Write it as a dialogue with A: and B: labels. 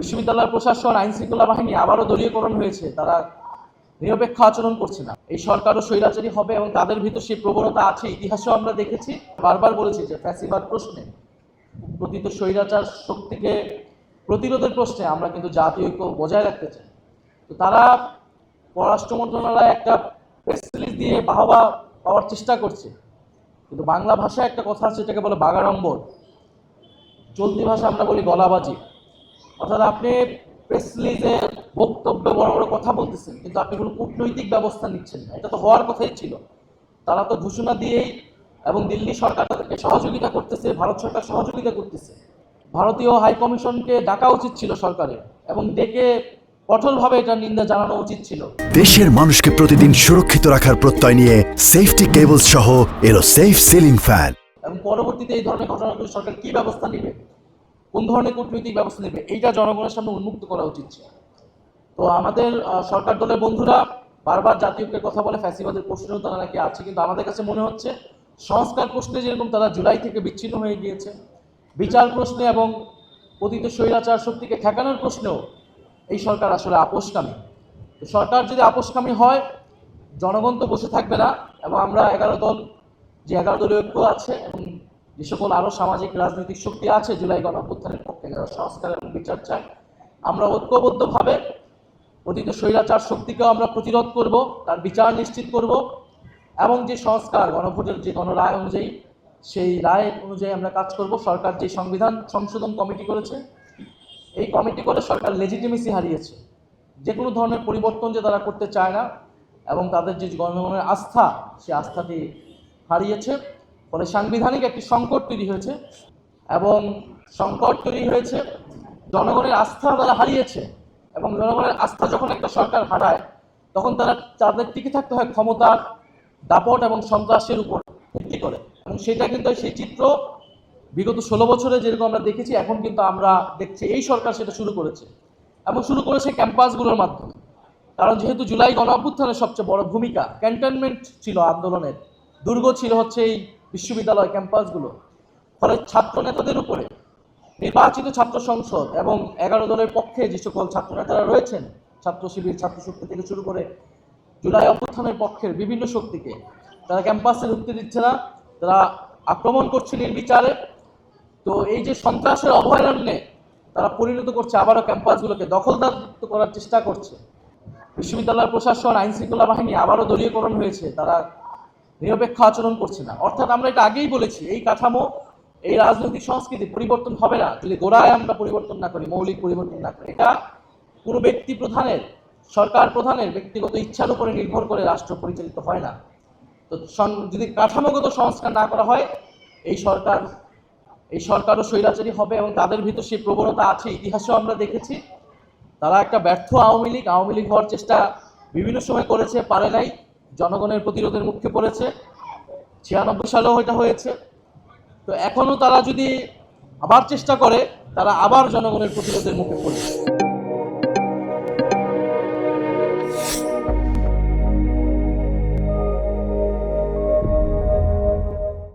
A: বিশ্ববিদ্যালয় প্রশাসন, আইন শৃঙ্খলা বাহিনী আবারও দলীয়করণ হয়েছে। তারা নিরপেক্ষ আচরণ করছে না। এই সরকারও স্বৈরাচারী হবে এবং তাদের ভিতর সেই প্রবণতা আছে। ইতিহাসেও আমরা দেখেছি, বারবার বলেছি যে ফ্যাসিবাদ প্রশ্নে, প্রকৃত স্বৈরাচার শক্তিকে প্রতিরোধের প্রশ্নে আমরা কিন্তু জাতীয় ঐক্য বজায় রাখতে চাই। তো তারা পররাষ্ট্র মন্ত্রণালয়ে একটা প্রেস রিলিজ দিয়ে বাহবা পাওয়ার চেষ্টা করছে, কিন্তু বাংলা ভাষায় একটা কথা আছে, এটাকে বলে বাগাড়ম্বর। চলতি ভাষা আমরা বলি গলাবাজি। অর্থাৎ আপনি প্রেস রিলিজে বক্তব্যে বড় বড় কথা বলতেছেন, কিন্তু আপনি কোনো কূটনৈতিক ব্যবস্থা নিচ্ছেন না। এটা তো হওয়ার কথাই ছিল। তারা তো ঘোষণা দিয়েই, এবং দিল্লি সরকার তাদেরকে সহযোগিতা করতেছে, ভারত সরকার সহযোগিতা করতেছে। ভারতীয় হাই কমিশনকে ডাকা উচিত ছিল সরকারের, এবং ডেকে কঠোরভাবে এটা নিন্দা জানানো উচিত ছিল।
B: দেশের মানুষকে প্রতিদিন সুরক্ষিত রাখার প্রত্যয় নিয়ে সেফটি কেবলস সহ এলো সেফ সিলিং ফ্যান।
A: এবং পরবর্তীতে এই ধরনের ঘটনাগুলো সরকার কি ব্যবস্থা নেবে, কোন ধরনের কূটনৈতিক ব্যবস্থা নেবে, এইটা জনগণের সামনে উন্মুক্ত করা উচিত ছিল। তো আমাদের সরকার দলের বন্ধুরা বারবার জাতীয় ঐক্যের কথা বলে, ফ্যাসিবাদের প্রশ্নেও তারা নাকি আছে, কিন্তু আমাদের কাছে মনে হচ্ছে সংস্কার প্রশ্নে যেরকম তারা জুলাই থেকে বিচ্ছিন্ন হয়ে গিয়েছে, বিচার প্রশ্নে এবং পতিত স্বৈরাচার শক্তিকে ঠেকানোর প্রশ্নেও এই সরকার আসলে আপোষকামী। তো সরকার যদি আপোষকামী হয়, জনগণ তো বসে থাকবে না। এবং আমরা 11 দল, যে 11 দলীয় ঐক্য আছে এবং যে সকল আরও সামাজিক রাজনৈতিক শক্তি আছে জুলাই গণঅভ্যুত্থানের পক্ষে, যারা সংস্কার এবং বিচার চায়, আমরা ঐক্যবদ্ধভাবে পতিত স্বৈরাচার শক্তিকেও আমরা প্রতিরোধ করব, তার বিচার নিশ্চিত করব, এবং যে সংস্কার গণভোটের যে গণরায় অনুযায়ী, সেই রায় অনুযায়ী আমরা কাজ করব। সরকার যে সংবিধান সংশোধন কমিটি করেছে, এই কমিটি করে সরকার লেজিটিমেসি হারিয়েছে। যে কোনো ধরনের পরিবর্তন যে তারা করতে চায় না, এবং তাদের যে জনগণের আস্থা, সেই আস্থাটি হারিয়েছে। ফলে সাংবিধানিক একটি সংকট তৈরি হয়েছে, এবং সংকট তৈরি হয়েছে, জনগণের আস্থা তারা হারিয়েছে। এবং জনগণের আস্থা যখন একটা সরকার হারায়, তখন তাদের টিকে থাকতে হয় ক্ষমতার দাপট এবং সন্ত্রাসের উপর ভিত্তি করে। এবং সেটা কিন্তু, সেই চিত্র বিগত 16 বছরে যেরকম আমরা দেখেছি, এখন কিন্তু আমরা দেখছি এই সরকার সেটা শুরু করেছে, এবং শুরু করেছে ক্যাম্পাসগুলোর মাধ্যমে। কারণ যেহেতু জুলাই গণঅভ্যুত্থানের সবচেয়ে বড় ভূমিকা ক্যান্টনমেন্ট ছিল, আন্দোলনের দুর্গ ছিল হচ্ছে এই বিশ্ববিদ্যালয় ক্যাম্পাসগুলো। ফলে ছাত্র নেতাদের উপরে নির্বাচিত ছাত্র সংসদ এবং 11 দলের পক্ষে যে সকল ছাত্র নেতারা রয়েছেন, ছাত্র শিবির, ছাত্র শক্তি থেকে শুরু করে জুলাই অভ্যুত্থানের পক্ষের বিভিন্ন শক্তিকে তারা ক্যাম্পাসে ঢুকতে দিচ্ছে না, তারা আক্রমণ করছে নির্বিচারে। তো এই যে সন্ত্রাসের অভয়ারণ্যে তারা পরিণত করছে, আবারও ক্যাম্পাসগুলোকে দখলদার করার চেষ্টা করছে। বিশ্ববিদ্যালয় প্রশাসন, আইন শৃঙ্খলা বাহিনী আবারও দলীয়করণ হয়েছে। তারা নিরপেক্ষ আচরণ করছে না। অর্থাৎ আমরা এটা আগেই বলেছি, এই কাঠামো, এই রাজনৈতিক সংস্কৃতি পরিবর্তন হবে না যদি গোড়ায় আমরা পরিবর্তন না করি, মৌলিক পরিবর্তন না করি। এটা কোনো ব্যক্তি প্রধানের, সরকার প্রধানের ব্যক্তিগত ইচ্ছার উপরে নির্ভর করে রাষ্ট্র পরিচালিত হয় না। তো যদি কাঠামোগত সংস্কার না করা হয়, এই সরকারও স্বৈরাচারী হবে এবং তাদের ভিতর সেই প্রবণতা আছে। ইতিহাসেও আমরা দেখেছি, তারা একটা ব্যর্থ আওয়ামী লীগ হওয়ার চেষ্টা বিভিন্ন সময় করেছে, পারে নাই, জনগণের প্রতিরোধের মুখে পড়েছে। 96 সালেও এটা হয়েছে। তো এখনো তারা যদি আবার চেষ্টা করে, তারা আবার জনগণের প্রতিরোধের মুখে পড়বে।